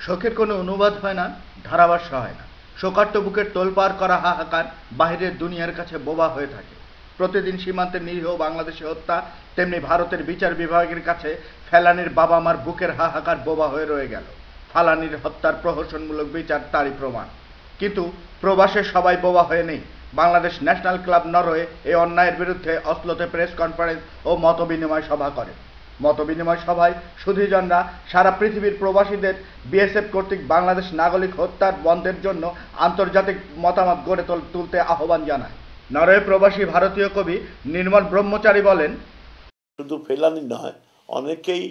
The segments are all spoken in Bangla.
শোকের কোনো অনুবাদ হয় না, ধারাভাষ্য হয় না। শোকার্ত বুকের তোলপাড় করা হাহাকার বাহিরের দুনিয়ার কাছে বোবা হয়ে থাকে। প্রতিদিন সীমান্তের নিরীহ বাংলাদেশি হত্যা, তেমনি ভারতের বিচার বিভাগের কাছে ফেলানির বাবা মার বুকের হাহাকার বোবা হয়ে রয়ে গেল। ফালানির হত্যার প্রহসনমূলক বিচার তারই প্রমাণ। কিন্তু প্রবাসে সবাই বোবা হয়ে নেই। বাংলাদেশ ন্যাশনাল ক্লাব নরওয়ে এই অন্যায়ের বিরুদ্ধে অসলোতে প্রেস কনফারেন্স ও মতবিনিময় সভা করে। মতবিনিময় সভায় সুধীজনরা সারা পৃথিবীর প্রবাসীদের বিএসএফ কর্তৃক বাংলাদেশ নাগরিক হত্যার বন্ধের জন্য আন্তর্জাতিক মতামত গড়ে তুলতে আহ্বান জানায়। নরওয়ে প্রবাসী ভারতীয় কবি নির্মল ব্রহ্মচারী বলেন, শুধু ফেলানি নয়, অনেকেই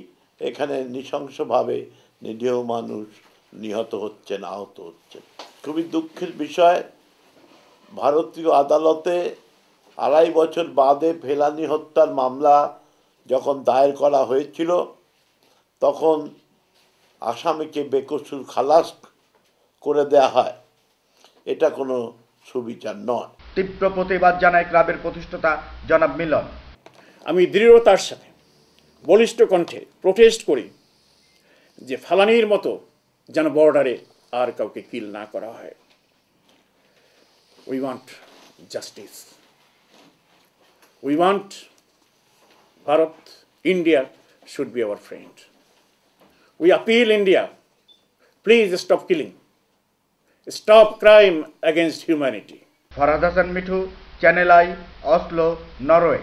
এখানে নৃশংসভাবে নিরীহ মানুষ নিহত হচ্ছেন, আহত হচ্ছেন। খুবই দুঃখের বিষয়, ভারতীয় আদালতে ২.৫ বছর বাদে ফেলানি হত্যার মামলা যখন দায়ের করা হয়েছিল, তখন আসামিকে বেকসুর খালাস করে দেয়া হয়। এটা কোনো সুবিচার নয়। তীব্র প্রতিবাদ জানায় ক্লাবের প্রতিষ্ঠাতা জনাব মিলন। আমি দৃঢ়তার সাথে বলিষ্ঠ কণ্ঠে প্রোটেস্ট করি যে ফালানির মতো যেন বর্ডারে আর কাউকে কিল না করা হয়। We want justice. We want Bharat, India should be our friend. We appeal India, please stop killing. Stop crime against humanity. Farhad Hasan Mithu, channel I, Oslo, Norway.